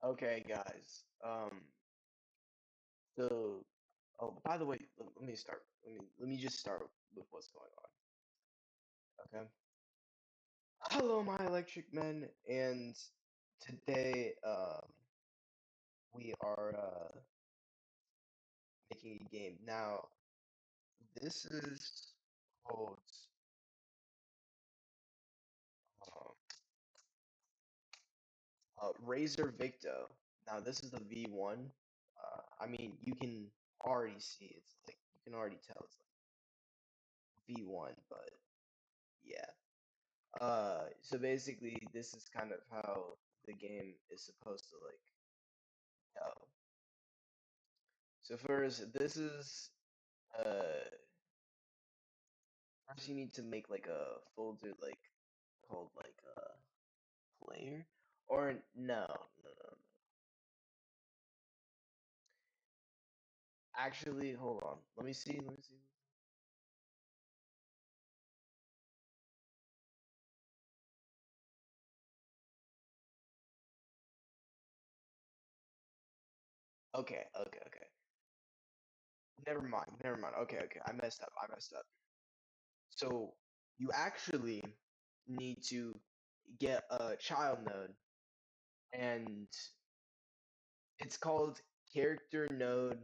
Okay, guys. So, oh, by the way, let me start. Let me just start with what's going on. Okay. Hello, my electric men, and today, we are making a game. Now, this is called um, Razor Victo. Now, this is the V1. I mean, you can already see it's like you can already tell it's like V1, but yeah. So basically, this is kind of how the game is supposed to like go. So first, this is uh, first you need to make like a folder like called like player, or no. Actually, hold on. Let me see. Okay. Never mind. Okay. I messed up. So you actually need to get a child node, and it's called character node.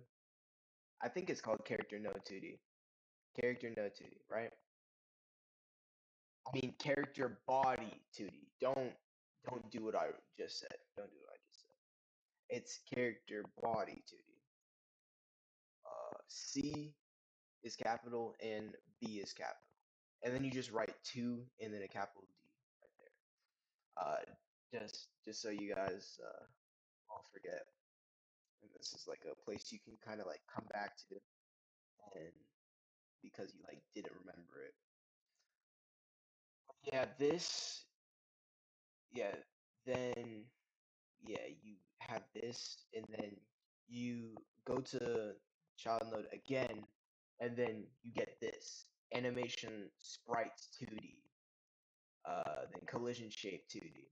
I think it's called character node 2D. Character node 2D, right? I mean character body 2D. Don't do what I just said. Don't do what I just said. It's character body 2D. C is capital and B is capital. And then you just write 2 and then a capital D right there. Just so you guys won't forget. And this is like a place you can kind of like come back to and because you like didn't remember it. Yeah, this yeah, then yeah, you have this and then you go to child node again and then you get this animation sprites 2D, then collision shape 2D,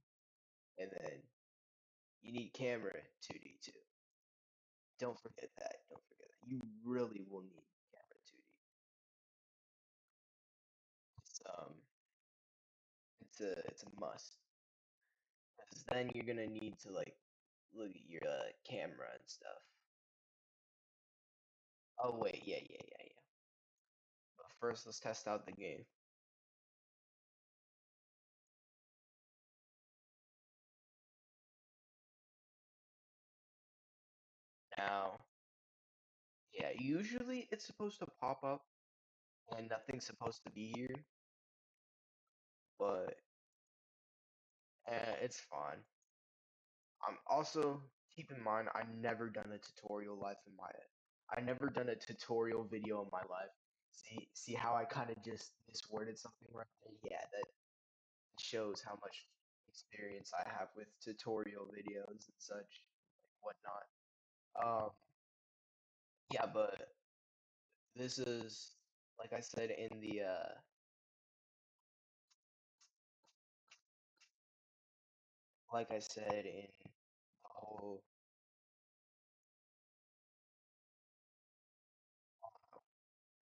and then you need camera 2D too. Don't forget that. Don't forget that. You really will need camera 2D. It's it's a must. Because then you're gonna need to like look at your camera and stuff. Oh wait, yeah. But first, let's test out the game. Now, yeah, usually it's supposed to pop up and nothing's supposed to be here, but it's fine. Also keep in mind I never done a tutorial life in my I never done a tutorial video in my life. See how I kind of just misworded something right there? Yeah, that shows how much experience I have with tutorial videos and such, like whatnot. Yeah, but this is like I said in the like I said in the whole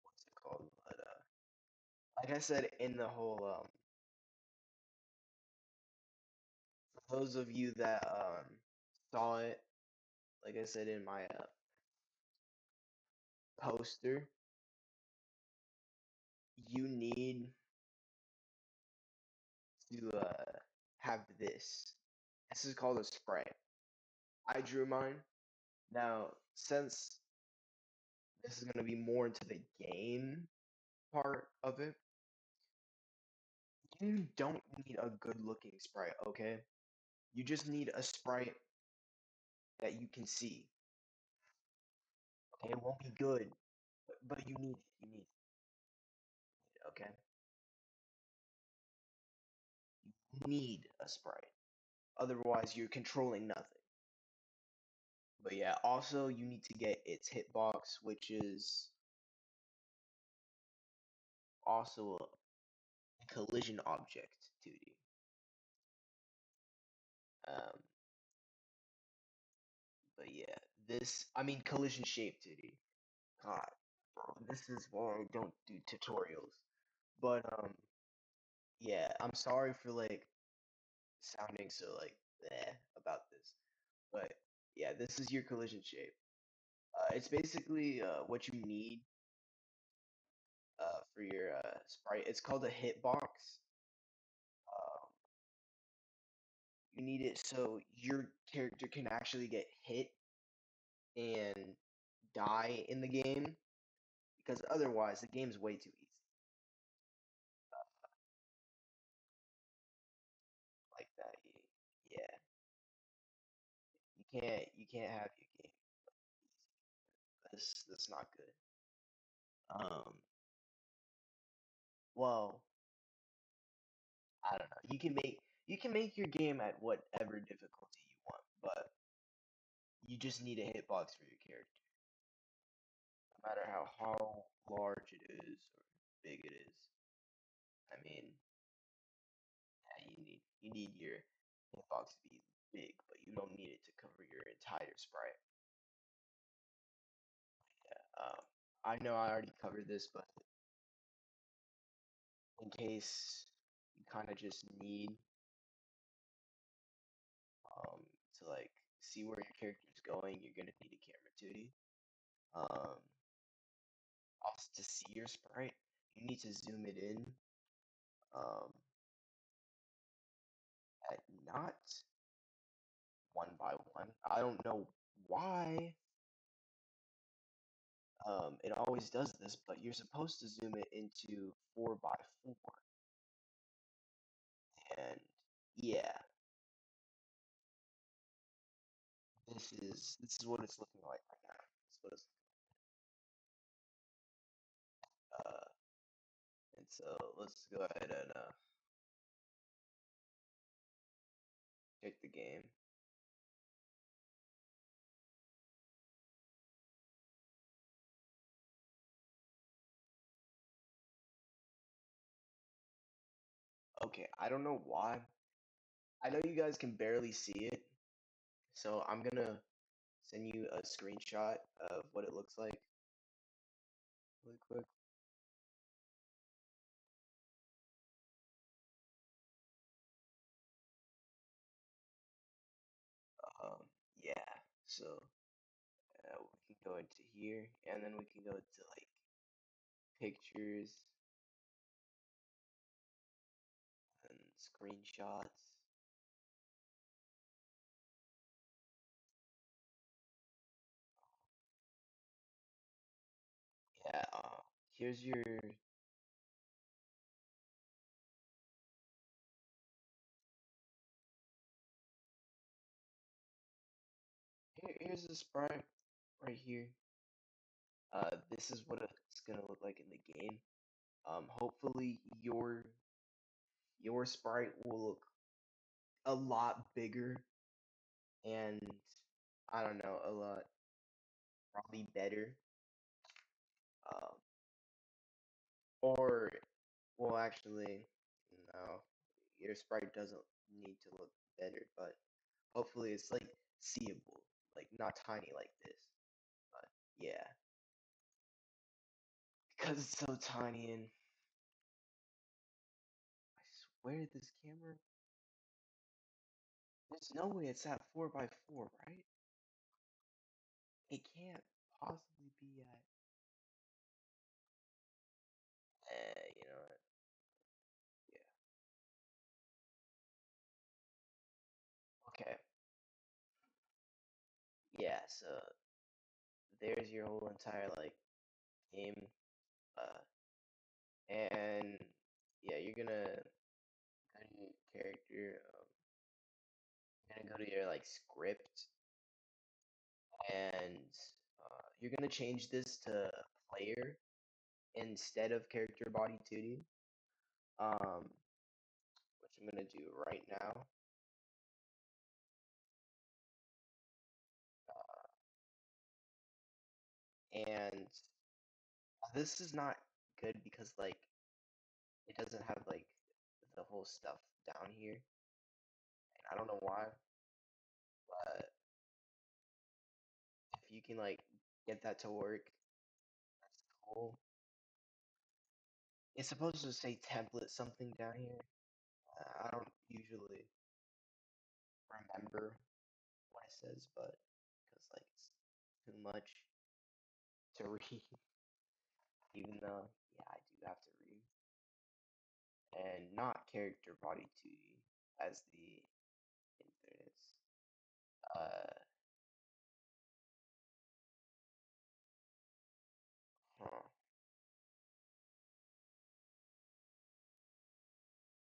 what's it called? But like I said in the whole for those of you that saw it, like I said in my poster, you need to have this. This is called a spray. I drew mine. Now, since this is going to be more into the game part of it, you don't need a good looking sprite, okay? You just need a sprite that you can see. Okay, it won't be good, but you need it. You need it, okay? You need a sprite. Otherwise, you're controlling nothing. But yeah, also you need to get its hitbox, which is also a collision object 2D. Um, this, I mean, collision shape 2D. God, bro, this is why I don't do tutorials. But yeah, I'm sorry for like sounding so like about this. But yeah, this is your collision shape. It's basically what you need for your sprite. It's called a hitbox. Um, you need it so your character can actually get hit and die in the game, because otherwise the game's way too easy. Like that. Yeah, you can't have your game easy. That's not good. Um, well, I don't know. You can make your game at whatever difficulty you want, but you just need a hitbox for your character, no matter how large it is or big it is. I mean, yeah, you need your hitbox to be big, but you don't need it to cover your entire sprite. Yeah. I know I already covered this, but in case you kind of just need um to like see where your character's going, you're gonna need a camera 2D. Um, Also to see your sprite, you need to zoom it in um at not one by one. I don't know why it always does this, but you're supposed to zoom it into 4 by 4. And yeah, this is what it's looking like right now. This is what it's and so let's go ahead and check the game. Okay, I don't know why. I know you guys can barely see it, so I'm gonna send you a screenshot of what it looks like really quick. Um, yeah, so we can go into here, and then we can go to like pictures and screenshots. Yeah, here's your here's the sprite right here. This is what it's gonna look like in the game. Hopefully your sprite will look a lot bigger and I don't know, a lot probably better. Um, or well, actually, no, your sprite doesn't need to look better, but hopefully it's like seeable, like not tiny like this. But yeah, because it's so tiny, and I swear this camera, there's no way it's at 4 by 4, right? It can't possibly be at. You know what? Yeah. Okay. Yeah. So there's your whole entire like game, and yeah, you're gonna go to your character. You're gonna go to your like script, and you're gonna change this to player instead of character body 2D. Which I'm gonna do right now. And this is not good because like it doesn't have like the whole stuff down here, and I don't know why. But can like get that to work. That's cool. It's supposed to say template something down here. I don't usually remember what it says, but because like it's too much to read, even though yeah, I do have to read, and not character body 2D as the infinite is. Uh, huh.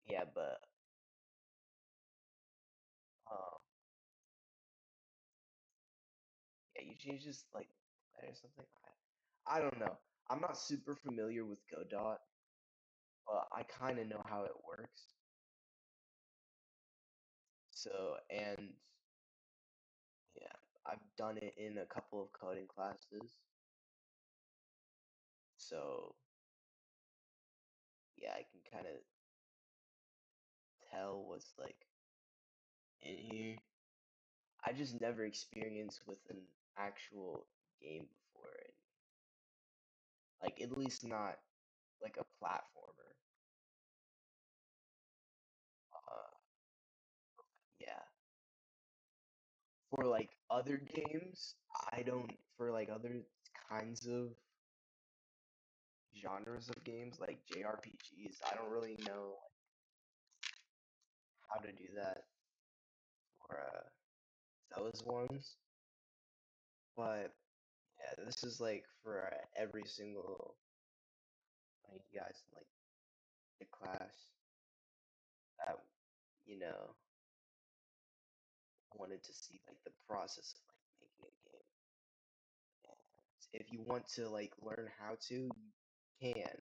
Yeah, but um, yeah, you change just like or something. I don't know. I'm not super familiar with godot, but I kind of know how it works. So, and yeah, I've done it in a couple of coding classes. So, yeah, I can kind of tell what's like in here. I just never experienced with an actual game before, and like at least not like a platformer. Uh, yeah. For like other games, I don't. For like other kinds of genres of games, like JRPGs, I don't really know how to do that for those ones. But yeah, this is like for every single one of you guys in like the class that you know wanted to see like the process of like making a game. And if you want to like learn how to, you can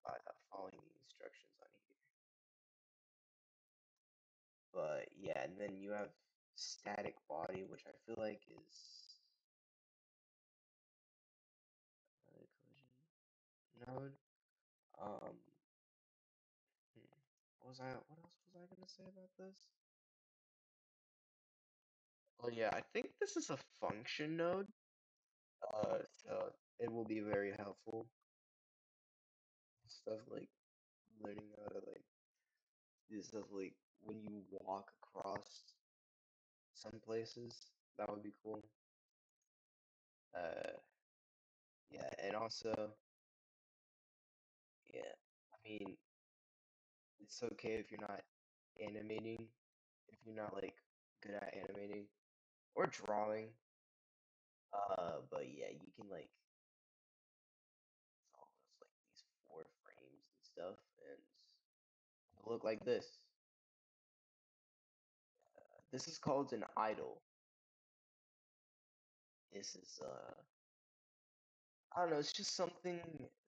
by following the instructions on here. But yeah, and then you have static body, which I feel like is another collision node. Um, what was I? What else was I gonna say about this? Oh yeah, I think this is a function node. So it will be very helpful. Stuff like learning how to like do stuff like when you walk across some places. That would be cool. Uh, yeah, and also, yeah, I mean, it's okay if you're not animating, if you're not like good at animating or drawing. But yeah, you can like it's almost like these four frames and stuff, and it'll look like this. This is called an idle. This is I don't know, it's just something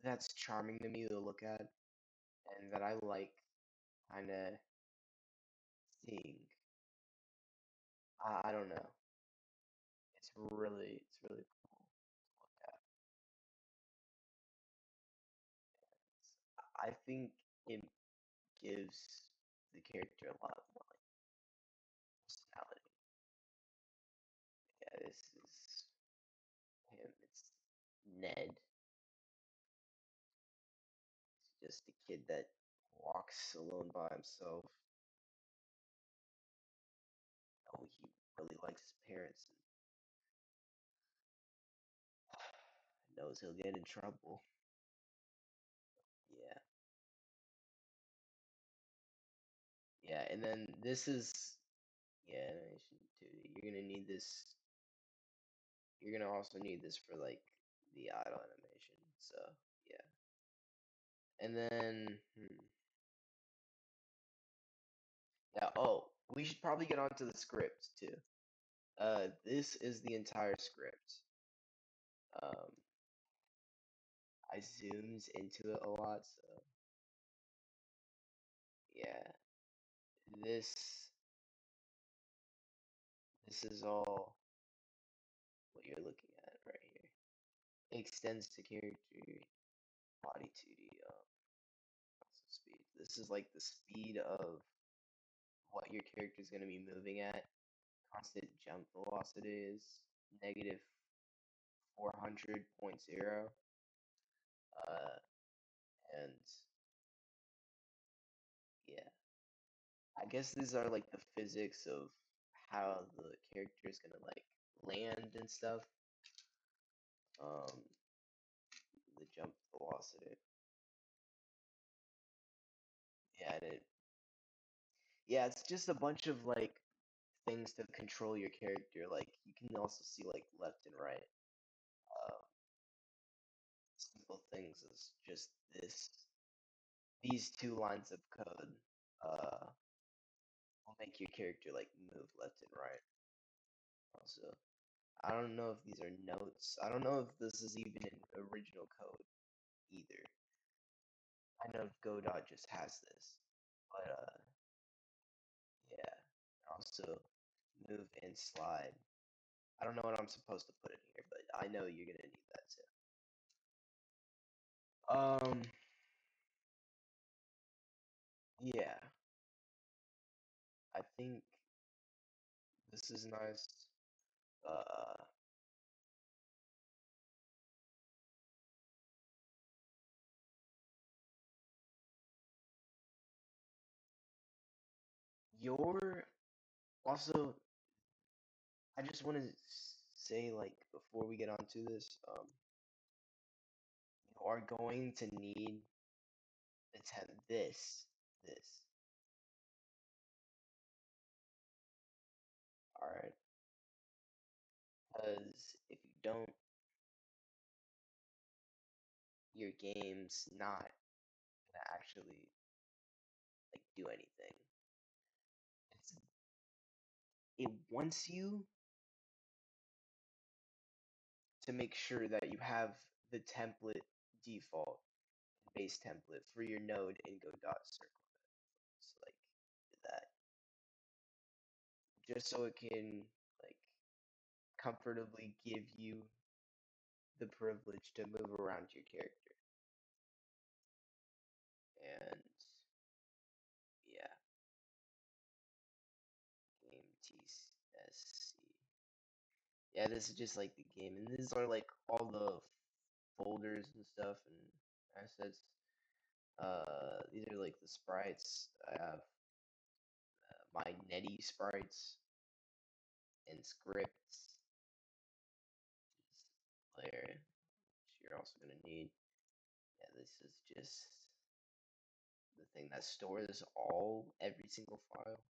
that's charming to me to look at and that I like kind of seeing. I don't know. It's really cool to look at. I think it gives the character a lot more like personality. Yeah, this is him. It's Ned. He's just a kid that walks alone by himself. Oh, he really likes his parents and knows he'll get in trouble. Yeah. Yeah, and then this is yeah, animation 2D. You're gonna need this. You're gonna also need this for like the idle animation. So yeah, and then yeah. Oh, we should probably get onto the script too. This is the entire script. Um, I zoomed into it a lot, so yeah. This this is all what you're looking at right here. It extends to character body 2D also speed. This is like the speed of what your character is going to be moving at constant jump velocity is negative 400.0. Uh, and yeah, I guess these are like the physics of how the character is gonna like land and stuff. Um, the jump velocity. Yeah, yeah, it's just a bunch of like things to control your character. Like you can also see like left and right. Uh, Simple things is just these two lines of code uh will make your character like move left and right. Also, I don't know if these are notes. I don't know if this is even in original code either. I know Godot just has this, but yeah. Also, move and slide. I don't know what I'm supposed to put in here, but I know you're gonna need that too. Yeah, I think this is nice. Uh, your also, I just want to say like before we get onto this, you are going to need this. All right, because if you don't, your game's not gonna actually like do anything. It's, it wants you to make sure that you have the template default base template for your node in Godot circle. So like that, just so it can like comfortably give you the privilege to move around your character. And yeah, game TSC. Yeah, this is just like the game, and these are like all the folders and stuff and assets. These are like the sprites. I have my Netty sprites and scripts. Player, which you're also gonna need. Yeah, this is just the thing that stores every single file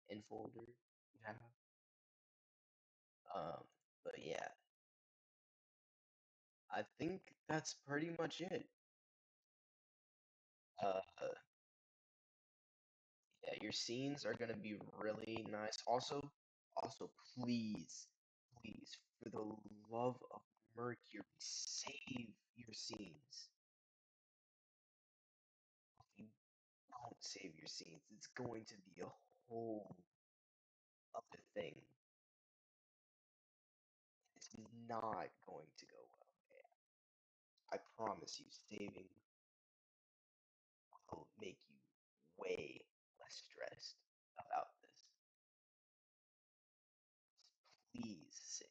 and folder you have. But yeah, I think that's pretty much it. Uh, yeah, your scenes are gonna be really nice. Also, please, for the love of Mercury, save your scenes. If you don't save your scenes, it's going to be a whole other thing. It's not going to go well. I promise you, saving will make you way less stressed about this. Please save.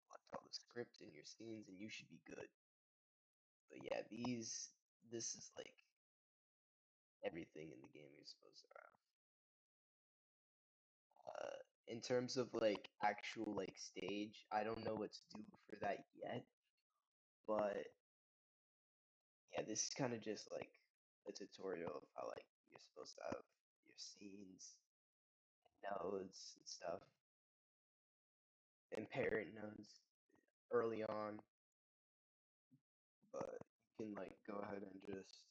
Select all the script in your scenes, and you should be good. But yeah, this is like everything in the game you're supposed to have. In terms of like actual like stage, I don't know what to do for that yet. But yeah, this is kind of just like a tutorial of how like you're supposed to have your scenes, nodes and stuff, and parent nodes early on. But you can like go ahead and just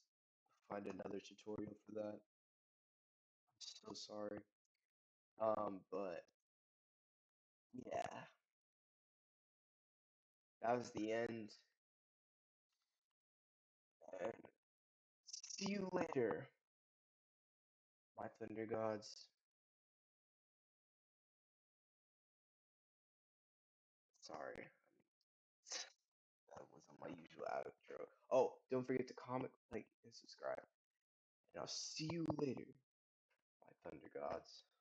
find another tutorial for that. I'm so sorry. But yeah, that was the end. And see you later, my Thunder Gods. Sorry, that wasn't my usual outro. Oh, don't forget to comment, like, and subscribe. And I'll see you later. Bye. thunder gods.